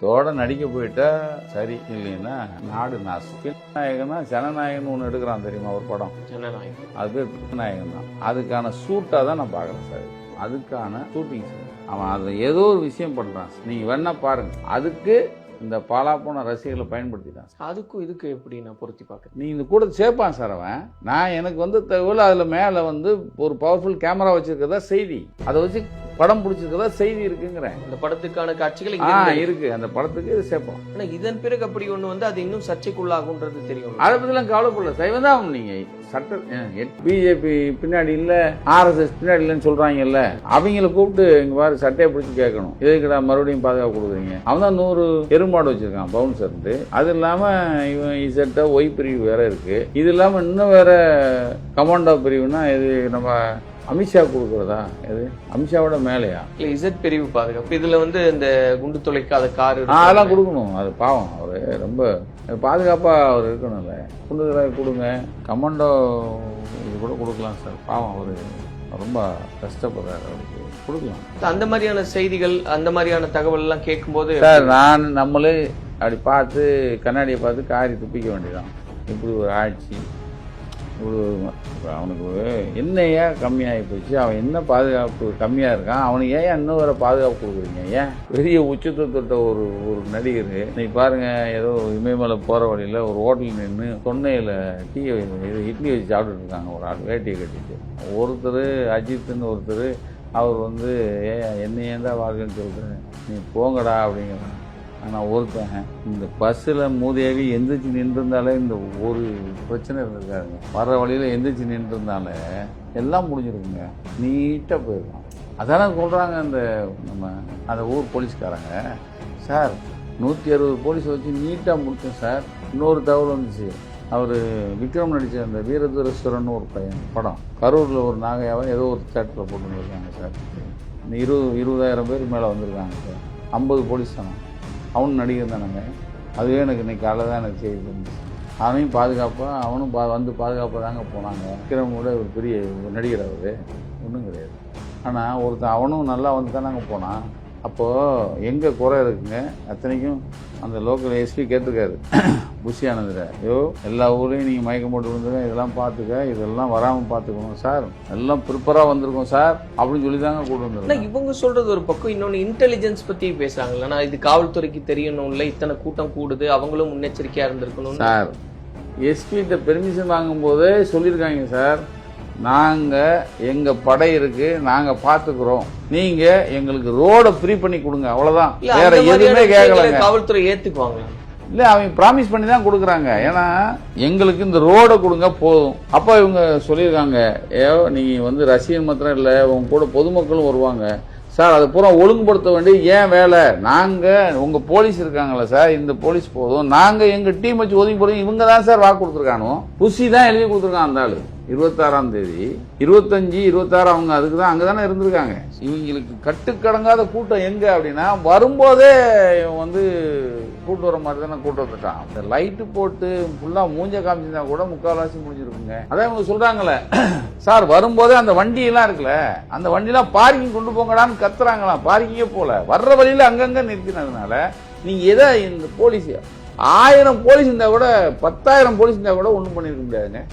தோட நடிக்க போயிட்டா சரி, இல்லைன்னா நாடு நாசம். ஜனநாயகம்னா ஜனநாயகம்னு ஒன்று எடுக்கிறான் தெரியுமா ஒரு படம், ஜனநாயகம். அது ஜனநாயகம் தான். அதுக்கான ஷூட்டாக தான் நான் பார்க்குறேன் சார். அதுக்கான ஷூட்டிங் சார். அவன் அதை ஏதோ ஒரு விஷயம் பண்ணுறான். நீங்கள் வேணா பாருங்க. அதுக்கு இந்த பாலா போன ரசிகர்களை பயன்படுத்திட்டான். அதுக்கும் இதுக்கு எப்படி நான் பொருத்தி பார்க்க, நீ இந்த கூட சேர்ப்பான் சார் அவன். நான் எனக்கு வந்து தகவல் அதில் மேலே வந்து ஒரு பவர்ஃபுல் கேமரா வச்சிருக்கதா செய்தி, அதை வச்சு படம் பிடிச்சிருக்கதா செய்தி இருக்குங்கிறேன். இந்த படத்துக்கான காட்சிகள் இருக்கு, அந்த படத்துக்கு இது சேர்ப்போம். ஆனா இதன் பிறகு அப்படி ஒண்ணு வந்து அது இன்னும் சர்ச்சைக்குள்ளாகுன்றது தெரியும். அதை பத்திலாம் கவலைப்படல. சைவம் தான். நீங்க சட்ட பிஜேபி பின்னாடி இல்ல, RSS பின்னாடி இல்லைன்னு சொல்றாங்கல்ல, அவங்களை கூப்பிட்டு இங்க பாரு சட்டையை பிடிச்சி கேட்கணும், இதுக்குடா மறுபடியும் பாதுகாப்பு கொடுக்குறீங்க. அவன் தான் 100 எருமாடு வச்சிருக்கான் பவுன்சர். அது இல்லாம இவன் இசட்ட ஒய் பிரிவு வேற இருக்கு. இது இல்லாம இன்னும் வேற கமாண்டோ பிரிவுனா இது நம்ம அமித்ஷா கொடுக்குறதா? இது அமித்ஷாவோட மேலையா? இல்ல இசட் பிரிவு பாதுகாப்பு. இதுல வந்து இந்த குண்டு துளைக்காத காரு அதெல்லாம் கொடுக்கணும். அது பாவம், அவரு ரொம்ப பாதுகாப்பா அவர் இருக்கணும்ல. குண்டுகளை கொடுங்க, கமாண்டோ இது கூட கொடுக்கலாம் சார். பாவம் அவரு ரொம்ப கஷ்டப்படுறாரு, அவருக்கு கொடுக்கலாம். அந்த மாதிரியான செய்திகள், அந்த மாதிரியான தகவல் எல்லாம் கேட்கும் போது சார் நம்மளே அப்படி பார்த்து கண்ணாடியை பார்த்து காரி துப்பிக்க வேண்டியதான். இப்படி ஒரு ஆட்சி, அவனுக்கு என்னையா கம்மியாகி போச்சு, அவன் என்ன பாதுகாப்பு கம்மியாக இருக்கான், அவனுக்கு ஏன் இன்னும் வேற பாதுகாப்பு கொடுக்குறீங்க? ஏன் பெரிய உச்சத்தை தொட்ட ஒரு நடிகர் இன்னைக்கு பாருங்க, ஏதோ இமயமலை போகிற வழியில் ஒரு ஹோட்டல் நின்று தொன்னையில் இட்லி வச்சு சாப்பிட்டுட்டு இருக்காங்க. ஒரு ஆள் வேட்டியை கட்டிட்டு, ஒருத்தர் அஜித்துன்னு ஒருத்தர், அவர் வந்து என்னையேந்தா வாழ்க்கைன்னு சொல்கிறேன், நீ போங்கடா அப்படிங்கிறான். ஆனால் ஒருத்தன் இந்த பஸ்ஸில் மூதையாகி எந்திரிச்சு நின்றுருந்தாலே இந்த ஒரு பிரச்சனை இருந்திருக்காருங்க. வர்ற வழியில் எந்திரிச்சு நின்றுருந்தாலே எல்லாம் முடிஞ்சிருக்குங்க, நீட்டாக போயிருக்கோம். அதானே சொல்கிறாங்க இந்த நம்ம அந்த ஊர் போலீஸ்காரங்க. சார் 160 போலீஸை வச்சு நீட்டாக முடித்தோம் சார். இன்னொரு தகவல் வந்துச்சு, அவர் விக்ரம் நடித்த அந்த வீரதுரஸ்வரன் ஒரு பையன் படம், கரூரில் ஒரு நாகையாவை ஏதோ ஒரு தேட்டரில் போட்டு வந்துருக்காங்க சார். 20,000 பேர் மேலே வந்திருக்காங்க சார். 50 போலீஸ் தானே, அவனும் நடிகர் தானேங்க. அதுவே எனக்கு இன்னைக்கு காலையில் தான் எனக்கு செய்தி இருந்துச்சு. அவனையும் பாதுகாப்பாக அவனும் வந்து பாதுகாப்பாக தாங்க போனாங்க. விக்ரமோட ஒரு பெரிய நடிகர் அவர், ஒன்றும் கிடையாது. ஆனால் ஒருத்தன் அவனும் நல்லா வந்து தானே போனான். அப்போது எங்கே குறை இருக்குங்க? அத்தனைக்கும் அந்த லோக்கல் எஸ்பி கேட்டிருக்காரு புஷி ஆனந்தில், ஐயோ எல்லா ஊர்லேயும் நீங்கள் மயக்கம் போட்டு வந்துருங்க, இதெல்லாம் பார்த்துக்க, இதெல்லாம் வராமல் பார்த்துக்கணும் சார், எல்லாம் ப்ரிப்பராக வந்திருக்கோம் சார் அப்படின்னு சொல்லி தாங்க கூட்டு வந்துருக்கோம். இவங்க சொல்றது ஒரு பக்கம், இன்னொன்று இன்டெலிஜென்ஸ் பற்றி பேசுகிறாங்கல்ல. நான் இது காவல்துறைக்கு தெரியணும் இல்லை, இத்தனை கூட்டம் கூடுது, அவங்களும் முன்னெச்சரிக்கையாக இருந்திருக்கணும் சார். எஸ்பிகிட்ட பெர்மிஷன் வாங்கும்போதே சொல்லியிருக்காங்க சார், நாங்கள் எங்கள் படை இருக்கு, நாங்கள் பார்த்துக்கிறோம், நீங்கள் எங்களுக்கு ரோடை ஃப்ரீ பண்ணி கொடுங்க, அவ்வளோதான், வேற எதுவுமே கேட்கல. காவல்துறை ஏற்றுக்குவாங்க இல்லை, அவங்க ப்ராமிஸ் பண்ணி தான் கொடுக்குறாங்க. ஏன்னா எங்களுக்கு இந்த ரோடை கொடுங்க போதும். அப்போ இவங்க சொல்லியிருக்காங்க, நீங்கள் வந்து ரசிகன் மாத்திரம் இல்லை, உங்க கூட பொதுமக்களும் வருவாங்க சார், அதை பூரா ஒழுங்குபடுத்த வேண்டிய ஏன் வேலை? நாங்கள் உங்கள் போலீஸ் இருக்காங்களா சார், இந்த போலீஸ் போதும், நாங்கள் எங்கள் டீம் வச்சு ஒதுங்கி போடுவோம். இவங்க தான் சார் வாக்கு கொடுத்துருக்கானோ, புஷி தான் எழுதி கொடுத்துருக்கான் அந்த ஆளு. 26ஆம் தேதி 25, 26 அவங்க அதுக்கு தான் அங்கே தானே இருந்திருக்காங்க. இவங்களுக்கு கட்டுக்கடங்காத கூட்டம் எங்கே அப்படின்னா, வரும்போதே வந்து கூட்டு வர மாதிரி தானே கூட்டு வந்துட்டான். அந்த லைட்டு போட்டு ஃபுல்லாக மூஞ்ச காமிச்சிருந்தா கூட முக்கால்வாசி முடிஞ்சிருக்குங்க. அதான் இவங்க சொல்கிறாங்களே சார், வரும்போதே அந்த வண்டியெல்லாம் இருக்குல்ல, அந்த வண்டியெல்லாம் பார்க்கிங் கொண்டு போங்கடான்னு கத்துறாங்களாம். பார்க்கிங்கே போல, வர்ற வழியில் அங்கங்கே நிறுத்தினதுனால நீங்கள் எதை இந்த போலீஸ் 1000 போலீஸ் இருந்தால் கூட 10,000 போலீஸ் இருந்தால் கூட ஒன்றும் பண்ணியிருக்க முடியாதுங்க.